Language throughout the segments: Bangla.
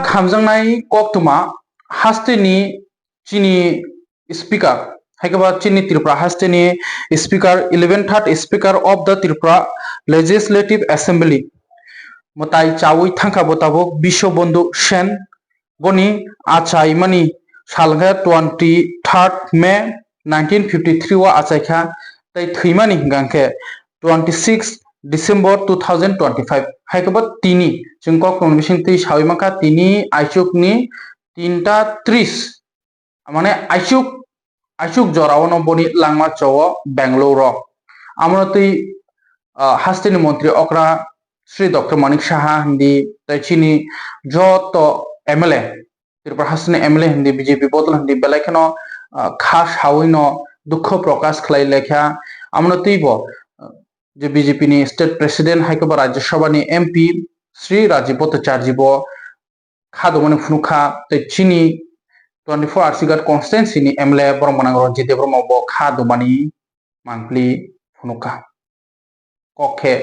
खामजांनाय कक्टमा हास्टेनि चीनी स्पीकर हाइकबा चीनी त्रिपुरा हास्टेनि speaker 11th speaker of the Tripura legislative assembly मताई चावई थांखा बताबो विश्वबंधु सेन बनी आचाई मनी सालगा 23 मे 1953 वा आचाइखा तै थैमानी गांखे 26 डिसेम्बर 2025 हाइकबा तिनी जोंको कन्वेंशन तै साविमाखा तिनी आइचुकनी 3:30 माने आइचुक जरावनो बनी लांमा चौ बेंगलुरु आमनतै हास्टेनि मंत्री अक्रा श्री डॉक्टर मानिक साहा हिंदी तैचीनी जत एमएलए त्रिपुरा हास्टेनि एमएलए हिंदी बीजेपी बदल हिंदी बेलायखनो खास हावैनो दुख प्रकाश खलाय लेखा आमनतैबो जे बीजेपी नि स्टेट प्रेसिडेंट हाइकबा राज्यसभानि एमपी श्री राजीव भट्टाचार्य बो खादमनि फुनुखा तैचीनी 24 आरसिगाट कन्स्टिट्युएंसी एमएलए ब्रह्मनागर रंजित ब्रह्म बो खादमनि मांगप्ली फुनुखा कखे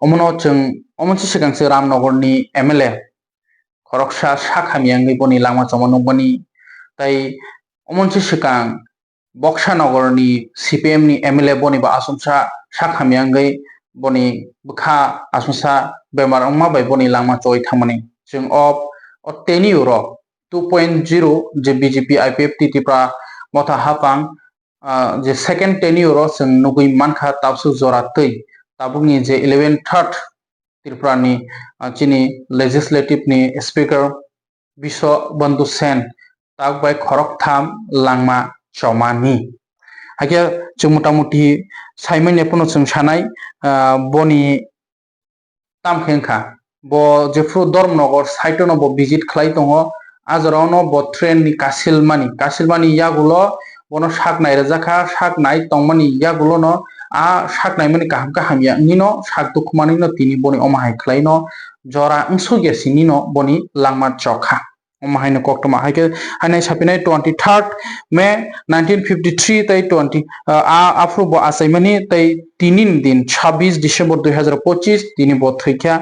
अमनो जों अमनसे सिगांसो रामनगरनि एमएलए खरकसा साखामियांगै बनि लामा चमनबनि तै अमनसे सिगां बक्सानगरनि सीपीएमनि एमएलए बनिबा आसमसा साखामियांगै बनि बखा आसमसा बेमार अमा बाय बनि लामा चय थामनि जों अफ तेनि यूरो 2.0 जे बीजेपी आईपीएफ टिटिप्रा मथा हापां जे सेकेंड टेन यूरो जों नुगै मानखा ताबसु जरातै ताबुंनि जे 11th त्रिपुरानि चीनी लेजिस्लेटिव नि स्पीकर विश्वबंधु सेन ताक बाय खरकथाम लांमा चौमानी हाइके जों मोटामोटी साइमन नेपनो जों सानाय बनि तामखेंखा बो जेफ्रु धर्मनगर साइटनो बो विजिट खलाय दङ आजरावनो बो ट्रेन नि कासिलमानी यागुलो बनो साक नाय रजाखा साक नाय तंमानी यागुलो न आ साक नाय माने काहाम काहामिया निनो साक दुखमानी न तिनी बनि अमाहाय खलाय न जरा अंसु गेसिनी न बनि लांमा चौखा अमाहाय न कक्टमा हाइके हानाय सापिनाय 23 मे 1953 तै 20 आफ्रो बो आसाइमानी तै तीनिन दिन 26 डिसेम्बर 2025 तिनी बो थैख्या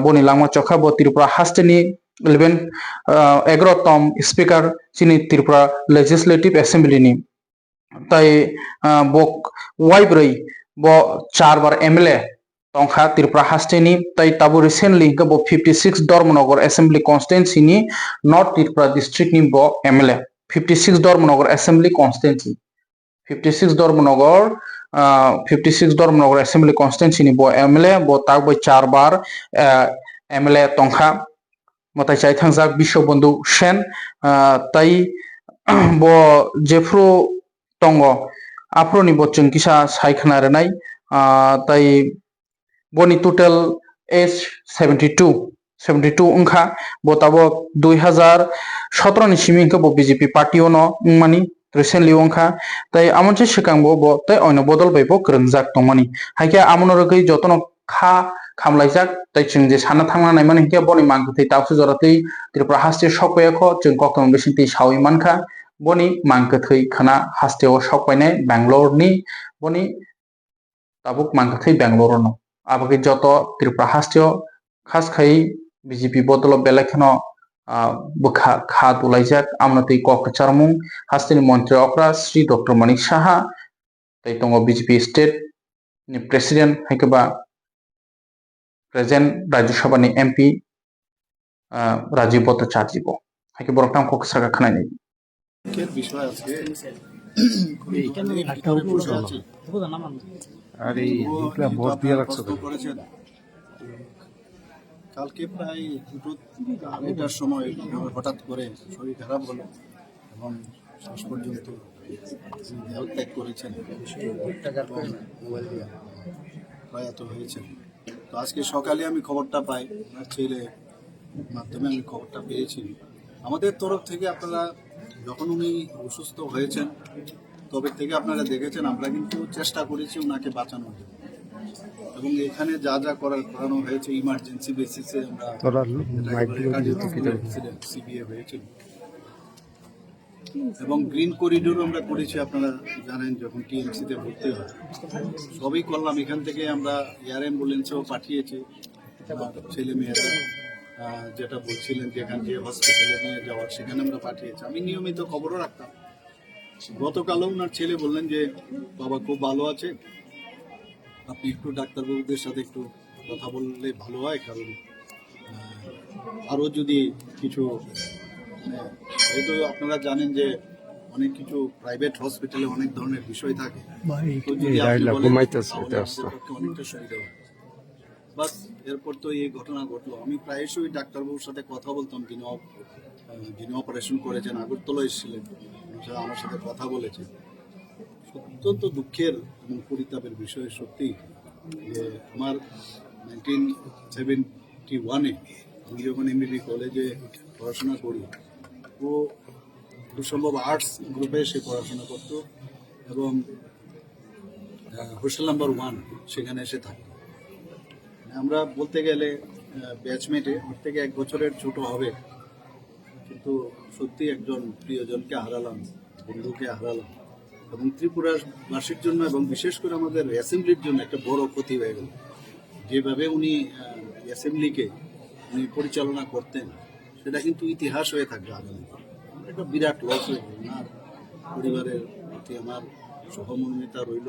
बनि लांमा चौखा बो त्रिपुरा हास्टेनि 11तम स्पीकर चीनी त्रिपुरा लेजिस्लेटिव असेंबली नि तै बक वाइब्रै बो 4 बार एमएलए तंखा त्रिपुरा हास्टेनि तै ताबु रिसेंटली गबो 56 धर्मनगर असेंबली कन्स्टिट्युएंसी नि नॉर्थ त्रिपुरा डिस्ट्रिक्ट नि बो MLA 56 Dharmanagar assembly constituency 56 Dharmanagar assembly constituency नि बो एमएलए बो ताक बो 4 बार एमएलए तंखा मताय चाय थांजाक विश्वबंधु सेन तै बो जेफ्रु तंगो आफ्रोनि बो चंकिसा सायखना रनाय तै बनि टोटल एज 72 उनखा बताबो 2017 नि सिमिंखो बो बीजेपी पार्टी ono मानी रिसेंटली उनखा तै आमनसे सिकांबो बो तै अयनो बदल बायबो ग्रोंजाक तंमानी हाइके आमनो रगै जतनो खा खामलायजाक तै जों जे साना थांना नाय माने के बनि मांगथै तावसु जरातै त्रिपुरा हास्टे सकयाखो जों कक्टम बेसिंतै सावि मानखा बनि मांगथै खना हास्टेओ सकपायनाय बेंगलुरुनि बनि ताबुक मांगथै बेंगलुरु न आबगे जत त्रिपुरा हास्टेओ खास खाई बीजेपी बदल बेलेखनो बखा खा दुलायजाक आमनतै कक्चारमुं हास्टेनि मंत्री अक्रा श्री डॉक्टर मानिक साहा तै तंगो बीजेपी स्टेट नि प्रेसिडेंट हाइकबा प्रेजेंट राज्यसभा नि एमपी राजीव भट्टाचार्य बो हाइके बरकटाम कक्सागा खनायनाय কের বিষয় আজকে আর এই হিটলার ভোট দিয়ে রাখছো প্রশ্ন করেছেন কালকে প্রায় 2-2:30টার সময় হঠাৎ করে শরীর খারাপ হলো এবং শেষ পর্যন্ত দেহ ত্যাগ করেছেন প্রয়াত হয়েছেন। তো আজকে সকালে আমি খবরটা পাই, আমার ছেলে মাধ্যমে আমি খবরটা পেয়েছি। আমাদের তরফ থেকে আপনারা যখন উনি অসুস্থ হয়েছেন তবে থেকে আপনারা দেখেছেন আমরা কিন্তু চেষ্টা করেছি ওনাকে বাঁচানোর জন্য এবং এখানে যা যা করানো হয়েছে ইমার্জেন্সি বেসিসে আমরা সিবিএ হয়েছিল এবং গ্রিন করিডোর আমরা করেছি। আপনারা জানেন যখন টিএমসিতে ভর্তি হয় সবই করলাম, এখান থেকে আমরা এয়ার অ্যাম্বুলেন্সেও পাঠিয়েছি ছেলে মেয়েদের যেটা বলছিলেন যেখান থেকে হসপিটালে নিয়ে যাওয়ার সেখানে আমরা পাঠিয়েছি। আমি নিয়মিত খবরও রাখতাম। গতকালও ওনার ছেলে বললেন যে বাবা খুব ভালো আছে, আপনি একটু ডাক্তারবাবুদের সাথে একটু কথা বললে ভালো হয়, কারণ আরও যদি কিছু যেহেতু আপনারা জানেন যে অনেক কিছু প্রাইভেট হসপিটালে অনেক ধরনের বিষয় থাকে, তো যদি আপনি বলেন তাহলে আমাদের পক্ষে অনেকটা সুবিধা হবে। বাস এরপর তো এই ঘটনা ঘটলো। আমি প্রায়শই ডাক্তারবাবুর সাথে কথা বলতাম, যিনি অপারেশন করেছেন আগরতলা এসেছিলেন, আমার সাথে কথা বলেছেন। অত্যন্ত দুঃখের এবং পরিতাপের বিষয় সত্যি যে আমার 1971-এ আমি যখন এমবিবি কলেজে পড়াশোনা করি, ও খুব সম্ভব আর্টস গ্রুপে সে পড়াশোনা করতো এবং হোস্টেল নাম্বার 1 সেখানে এসে থাকতো। আমরা বলতে গেলে ব্যাচমেটে ওর থেকে 1 বছরের ছোট হবে, কিন্তু সত্যি একজন প্রিয়জনকে হারালাম, বন্ধুকে হারালাম, এবং ত্রিপুরাবাসীর জন্য এবং বিশেষ করে আমাদের অ্যাসেম্বলির জন্য একটা বড় ক্ষতি হয়ে গেল। যেভাবে উনি অ্যাসেম্বলিকে উনি পরিচালনা করতেন সেটা কিন্তু ইতিহাস হয়ে থাকবে আগামী। একটা বিরাট লস হয়ে গেল। ওনার পরিবারের প্রতি আমার সহমর্মিতা রইল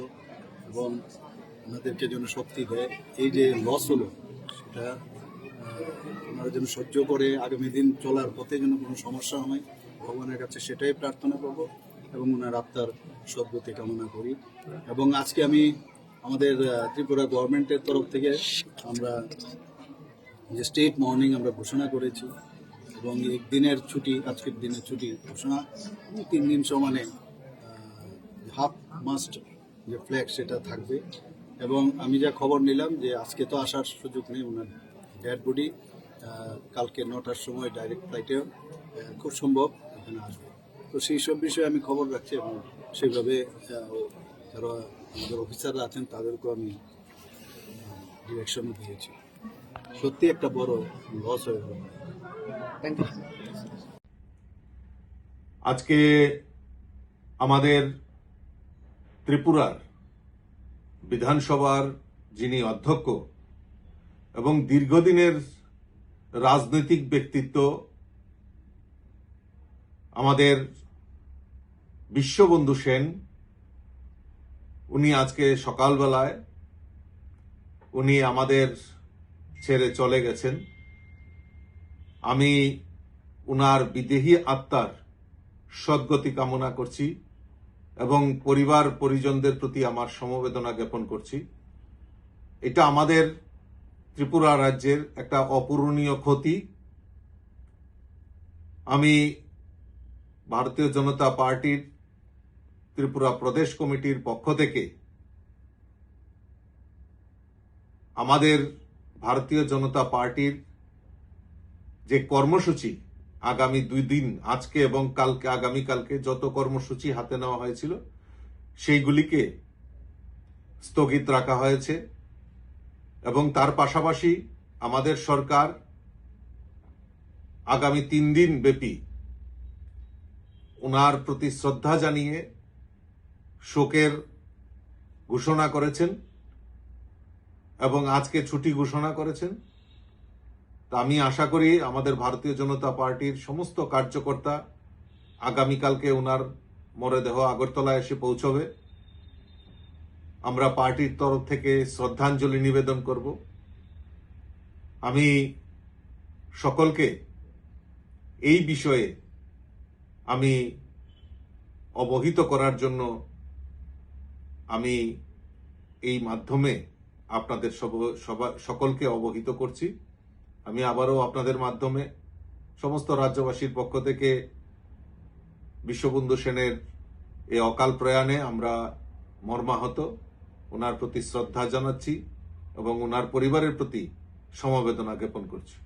এবং ওনাদেরকে যেন শক্তি দেয়। এই যে লস হলো সেটা ওনারা যেন সহ্য করে আগামী দিন চলার পথে যেন কোনো সমস্যা হয়, ভগবানের কাছে সেটাই প্রার্থনা করব এবং ওনার আত্মার সদ্গতি কামনা করি। এবং আজকে আমি আমাদের ত্রিপুরা গভর্নমেন্টের তরফ থেকে আমরা যে স্টেট মর্নিং আমরা ঘোষণা করেছি এবং একদিনের ছুটি, আজকের দিনের ছুটি ঘোষণা, 3 দিন সমানে হাফ মাস্ট যে ফ্ল্যাগ সেটা থাকবে। এবং আমি যা খবর নিলাম যে আজকে তো আসার সুযোগ নেই, ওনার ডেড বডি কালকে 9টার সময় ডাইরেক্ট ফ্লাইটে খুব সম্ভব এখানে আসবে। তো সেই সব বিষয়ে আমি খবর রাখছি এবং সেইভাবে যারা আমাদের অফিসাররা আছেন তাদেরকেও আমি ডিরেকশনও দিয়েছি। সত্যি একটা বড় লস হয়ে গেল। আজকে আমাদের ত্রিপুরার বিধানসভার যিনি অধ্যক্ষ এবং দীর্ঘদিনের রাজনৈতিক ব্যক্তিত্ব আমাদের বিশ্ববন্ধু সেন, উনি আজকে সকালবেলায় উনি আমাদের ছেড়ে চলে গেছেন। আমি উনার বিদেহী আত্মার সদ্গতি কামনা করছি এবং পরিবার পরিজনদের প্রতি আমার সমবেদনা জ্ঞাপন করছি। এটা আমাদের ত্রিপুরা রাজ্যের একটা অপূরণীয় ক্ষতি। আমি ভারতীয় জনতা পার্টির ত্রিপুরা প্রদেশ কমিটির পক্ষ থেকে আমাদের ভারতীয় জনতা পার্টির যে কর্মসূচি আগামী 2 দিন, আজকে এবং কালকে, আগামীকালকে যত কর্মসূচি হাতে নেওয়া হয়েছিল সেইগুলিকে স্থগিত রাখা হয়েছে এবং তার পাশাপাশি আমাদের সরকার আগামী 3 দিন ব্যাপী ওনার প্রতি শ্রদ্ধা জানিয়ে শোকের ঘোষণা করেছেন এবং আজকে ছুটি ঘোষণা করেছেন। তা আমি আশা করি আমাদের ভারতীয় জনতা পার্টির সমস্ত কার্যকর্তা আগামীকালকে ওনার মরদেহ আগরতলায় এসে পৌঁছবে। আমরা পার্টির তরফ থেকে শ্রদ্ধাঞ্জলি নিবেদন করব। আমি সকলকে এই বিষয়ে আমি অবহিত করার জন্য আমি এই মাধ্যমে আপনাদের সকলকে অবহিত করছি। আমি আবারও আপনাদের মাধ্যমে সমস্ত রাজ্যবাসীর পক্ষ থেকে বিশ্ববন্ধু সেনের এই অকাল প্রয়াণে আমরা মর্মাহত, ওনার প্রতি শ্রদ্ধা জানাচ্ছি এবং ওনার পরিবারের প্রতি সমবেদনা জ্ঞাপন করছি।